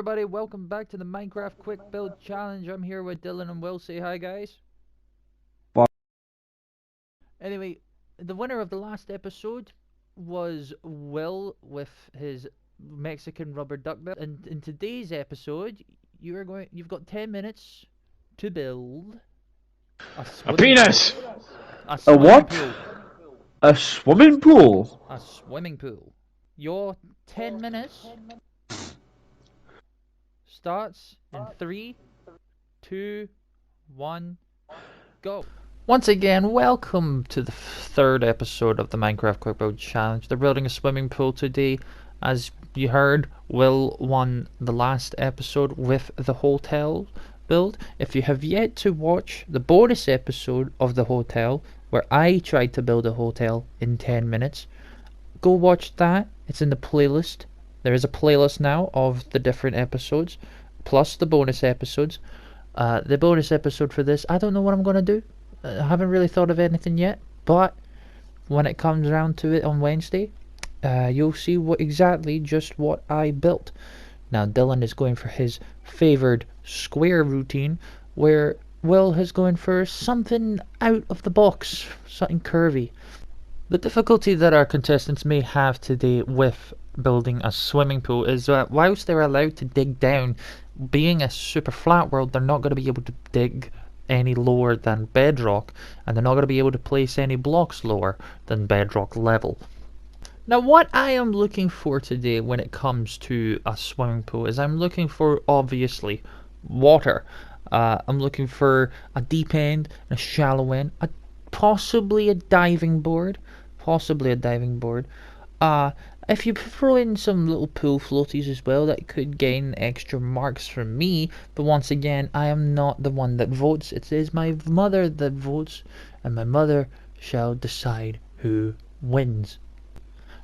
everybody, welcome back to the Minecraft Quick Build Challenge. I'm here with Dylan and Will. Say hi, guys. Bye. Anyway, the winner of the last episode was Will with his Mexican rubber duck build. And in today's episode, you've got 10 minutes to build a A swimming pool. penis! A A swimming what? pool. A swimming pool? A swimming pool. Your 10 minutes starts in 3, 2, 1, go. Once again, welcome to the third episode of the Minecraft Quick Build Challenge. They're building a swimming pool today. As you heard, Will won the last episode with the hotel build. If you have yet to watch the bonus episode of the hotel, where I tried to build a hotel in 10 minutes, go watch that. It's in the playlist. There is a playlist now of the different episodes, plus the bonus episodes. The bonus episode for this, I don't know what I'm going to do. I haven't really thought of anything yet, but when it comes around to it on Wednesday, you'll see just what I built. Now Dylan is going for his favoured square routine, where Will is going for something out of the box, something curvy. The difficulty that our contestants may have today with building a swimming pool is that whilst they're allowed to dig down, being a super flat world, they're not going to be able to dig any lower than bedrock, and they're not going to be able to place any blocks lower than bedrock level. Now, what I am looking for today when it comes to a swimming pool is I'm looking for, obviously, water. I'm looking for a deep end, a shallow end, possibly a diving board. If you throw in some little pool floaties as well, that could gain extra marks from me. But once again, I am not the one that votes. It is my mother that votes, and my mother shall decide who wins.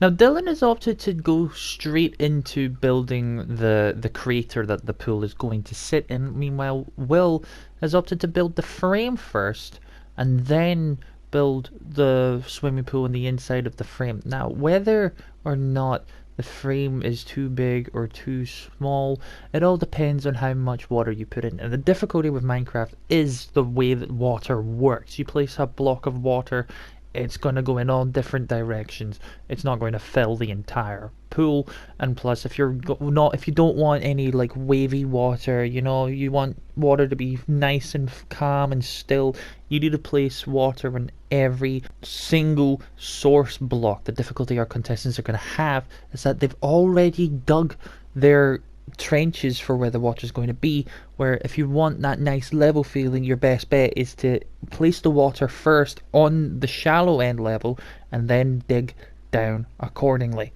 Now, Dylan has opted to go straight into building the crater that the pool is going to sit in. Meanwhile, Will has opted to build the frame first, and then build the swimming pool on the inside of the frame. Now, whether or not the frame is too big or too small, it all depends on how much water you put in. And the difficulty with Minecraft is the way that water works. You place a block of water, it's going to go in all different directions. It's not going to fill the entire pool. And plus, if you don't want any like wavy water, you want water to be nice and calm and still, you need to place water in every single source block. The difficulty our contestants are going to have is that they've already dug their trenches for where the water is going to be, where if you want that nice level feeling, your best bet is to place the water first on the shallow end level and then dig down accordingly.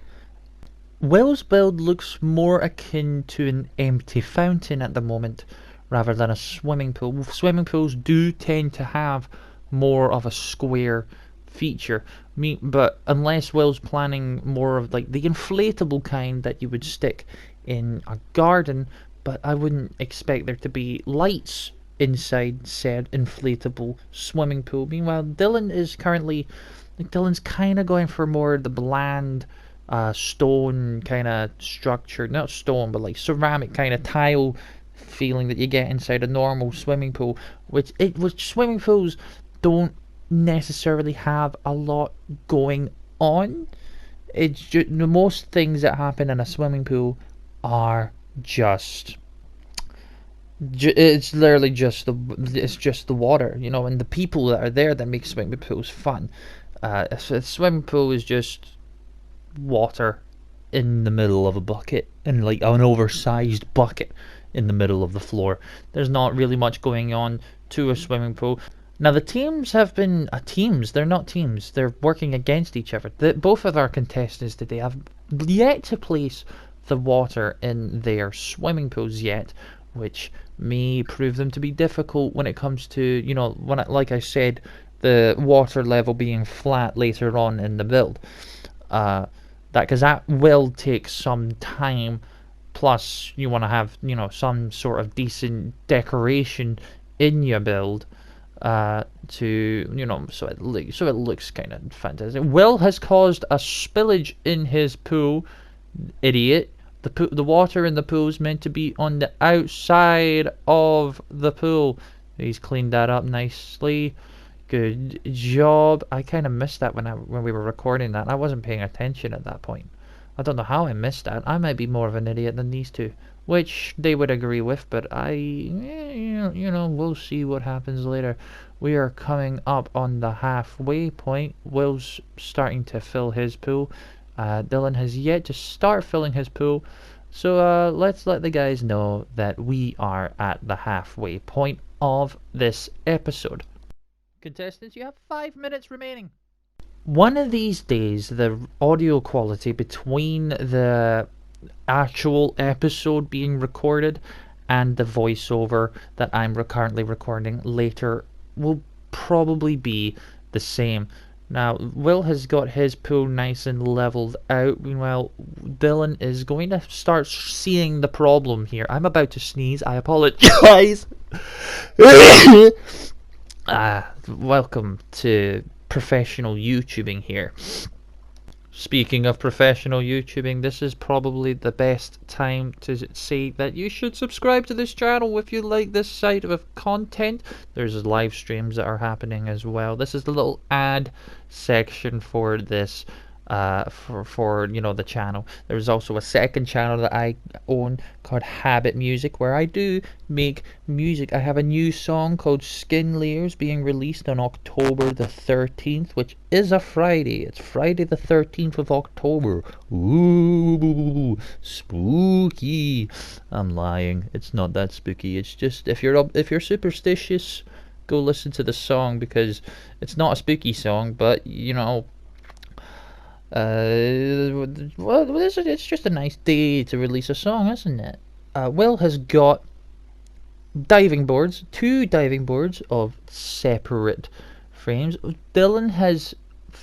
Will's build looks more akin to an empty fountain at the moment rather than a swimming pool. Swimming pools do tend to have more of a square feature, but unless Will's planning more of like the inflatable kind that you would stick in a garden, but I wouldn't expect there to be lights inside said inflatable swimming pool. Meanwhile, Dylan's kind of going for more the bland stone kind of structure, not stone but like ceramic kind of tile feeling that you get inside a normal swimming pool, which swimming pools don't necessarily have a lot going on. It's just the most things that happen in a swimming pool are it's literally just the water, and the people that are there that make swimming pools fun. A swimming pool is just water in the middle of a bucket, and like an oversized bucket in the middle of the floor. There's not really much going on to a swimming pool. Now, the teams have been teams. They're not teams. They're working against each other. Both of our contestants today have yet to place the water in their swimming pools yet, which may prove them to be difficult when it comes to, like I said, the water level being flat later on in the build. Because that will take some time. Plus, you want to have, some sort of decent decoration in your build. So it looks kind of fantastic. Will has caused a spillage in his pool, idiot. the water in the pool is meant to be on the outside of the pool. He's cleaned that up nicely. Good job. I kind of missed that when we were recording that. I wasn't paying attention at that point. I don't know how I missed that. I might be more of an idiot than these two, which they would agree with, but we'll see what happens later. We are coming up on the halfway point. Will's starting to fill his pool. Dylan has yet to start filling his pool. So let's let the guys know that we are at the halfway point of this episode. Contestants, you have 5 minutes remaining. One of these days, the audio quality between the actual episode being recorded and the voiceover that I'm currently recording later will probably be the same. Now, Will has got his pool nice and leveled out. Meanwhile, Dylan is going to start seeing the problem here. I'm about to sneeze. I apologize. Welcome to professional YouTubing here. Speaking of professional YouTubing, this is probably the best time to say that you should subscribe to this channel if you like this type of content. There's live streams that are happening as well. This is the little ad section for this for the channel. There's also a second channel that I own called Habit Music, where I do make music. I have a new song called Skin Layers being released on October the 13th, which is a Friday. It's Friday the 13th of October. Ooh, spooky. I'm lying. It's not that spooky. It's just if you're superstitious, go listen to the song, because it's not a spooky song, but it's just a nice day to release a song, isn't it? Will has got two diving boards of separate frames. Dylan has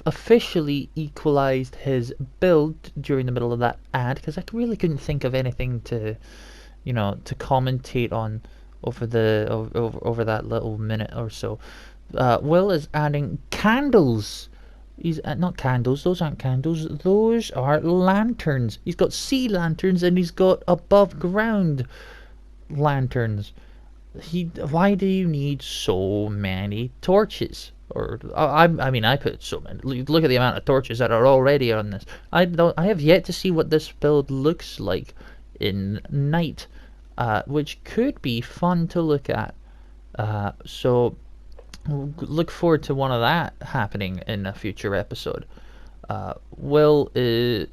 officially equalized his build during the middle of that ad, because I really couldn't think of anything to commentate on over that little minute or so. Will is adding candles. He's not candles. Those aren't candles. Those are lanterns. He's got sea lanterns and he's got above ground lanterns. Why do you need so many torches? Or I put so many. Look at the amount of torches that are already on this. I have yet to see what this build looks like in night, which could be fun to look at. So look forward to one of that happening in a future episode. Will is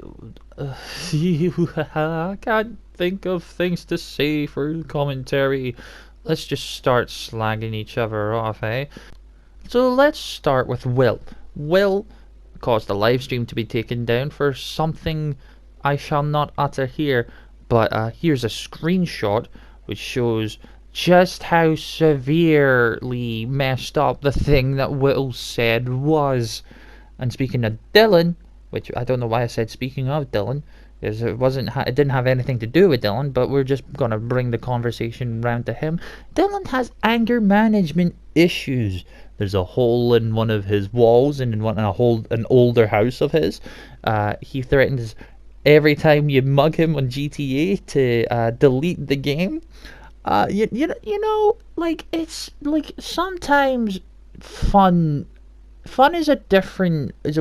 I can't think of things to say for commentary. Let's just start slagging each other off, eh? So let's start with Will. Will caused the live stream to be taken down for something I shall not utter here, but here's a screenshot which shows just how severely messed up the thing that Will said was. And speaking of Dylan, which I don't know why I said speaking of Dylan, because it didn't have anything to do with Dylan, but we're just gonna bring the conversation round to him. Dylan has anger management issues. There's a hole in one of his walls, and in an older house of his. He threatens every time you mug him on GTA to delete the game. It's like sometimes fun is a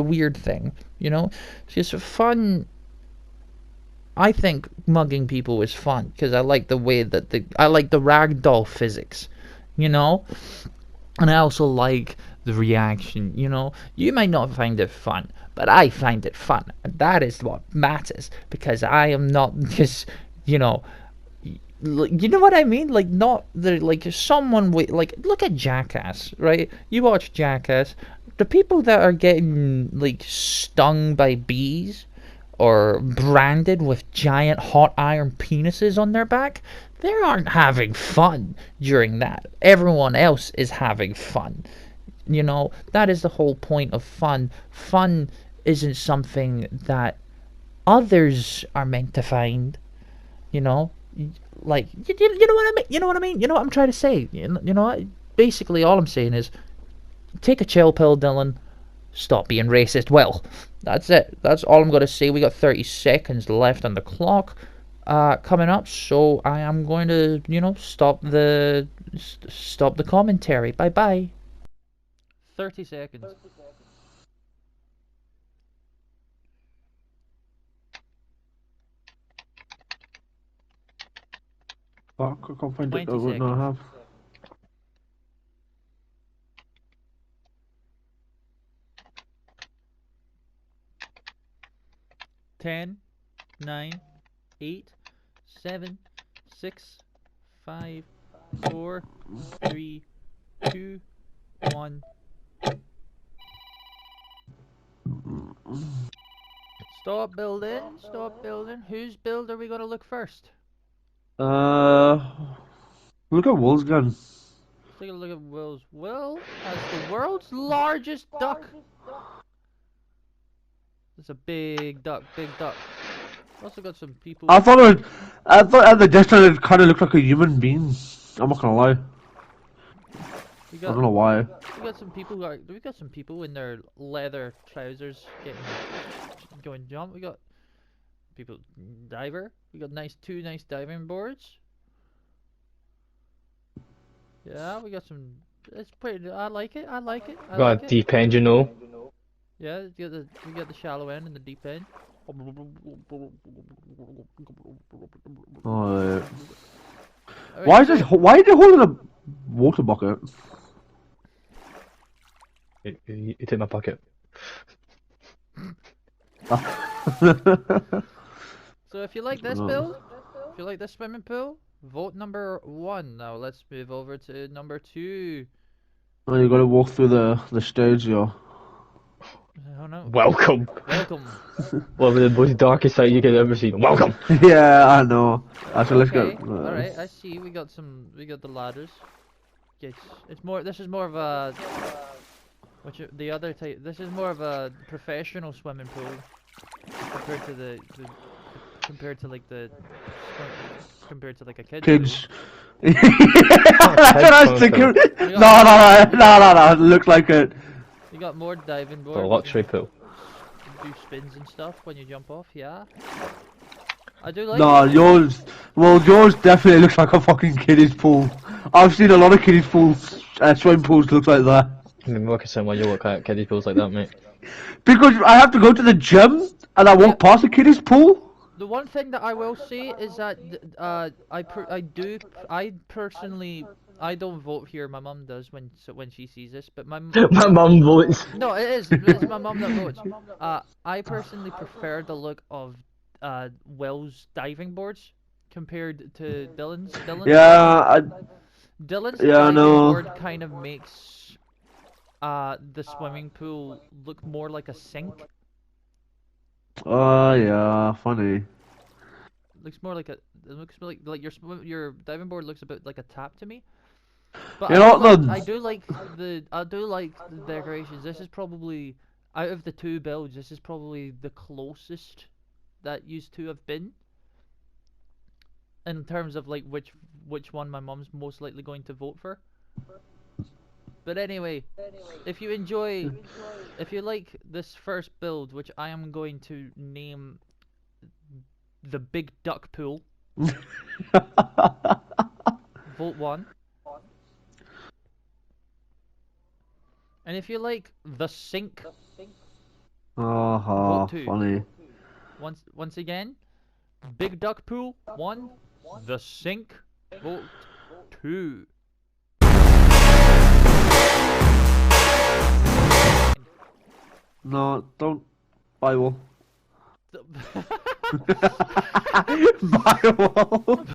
weird thing, It's just fun. I think mugging people is fun because I like the way that I like the ragdoll physics, and I also like the reaction, You might not find it fun, but I find it fun, and that is what matters, because I am not just, you know what I mean? Like, not the someone with look at Jackass, right? You watch Jackass, the people that are getting stung by bees or branded with giant hot iron penises on their back, they aren't having fun during that. Everyone else is having fun. That is the whole point of fun. Fun isn't something that others are meant to find, you know what I mean? You know what I mean? You know what I'm trying to say? Basically all I'm saying is, take a chill pill, Dylan. Stop being racist. Well, that's it. That's all I'm going to say. We got 30 seconds left on the clock. coming up, so I am going to, stop the commentary. Bye bye. 30 seconds. Fuck, I can't find it. 20 Oh, no, I seconds. have. 10, 9, 8, 7, 6, 5, 4, 3, 2, 1. Stop building. Stop building. Whose build are we going to look first? Look at Wolfsgun. Let's take a look at Will's. Will has the world's largest duck. It's a big duck, big duck. Also got some people. I thought at the distance it kind of looked like a human being. I'm not gonna lie. I don't know why. We got some people. We got some people in their leather trousers going jump. We got people diver. We got two nice diving boards. Yeah, we got some. It's pretty. I like it. I like it. I Got like a it. deep end, you know. Yeah, we got the shallow end and the deep end. Oh, yeah. Alright, Why are they holding a water bucket? You take my bucket. So if you like this build, if you like this swimming pool, vote number 1. Now let's move over to number 2. Oh, you gotta walk through the stage, yo. Oh no. Welcome. Welcome. Well, the most darkest sight you could ever see. Welcome. Yeah, I know. Actually, let's Okay. go. Alright, I see. We got the ladders. Yes. This is more of a, the other type, this is more of a professional swimming pool compared to compared to like a kid's Kids. pool. That's what I was thinking. No. It looked like it. You got more diving boards. The luxury pool. Do spins and stuff when you jump off, yeah. I do like No, it. yours definitely looks like a fucking kiddie's pool. I've seen a lot of kiddie's pools, swimming pools look like that. I mean, work at why you look at kiddie pools like that, mate. Because I have to go to the gym and I walk past a kiddie's pool. The one thing that I will say is that I personally don't vote here. My mum does when she sees this, but my My mum votes. no, it's my mum that votes. I personally prefer the look of Will's diving boards compared to Dylan's. Dylan's Yeah, I diving know. board kind of makes the swimming pool look more like a sink. Oh yeah, funny. Looks more like it looks like your diving board looks a bit like a tap to me. But You know, I do like the decorations. This is probably out of the two builds. This is probably the closest that used to have been in terms of like which one my mom's most likely going to vote for. But anyway, if you like this first build, which I am going to name the Big Duck Pool, vote 1. And if you like the Sink, vote 2. Funny. Once again, Big Duck Pool 1, the Sink, vote 2. No, don't. Bible. Bible.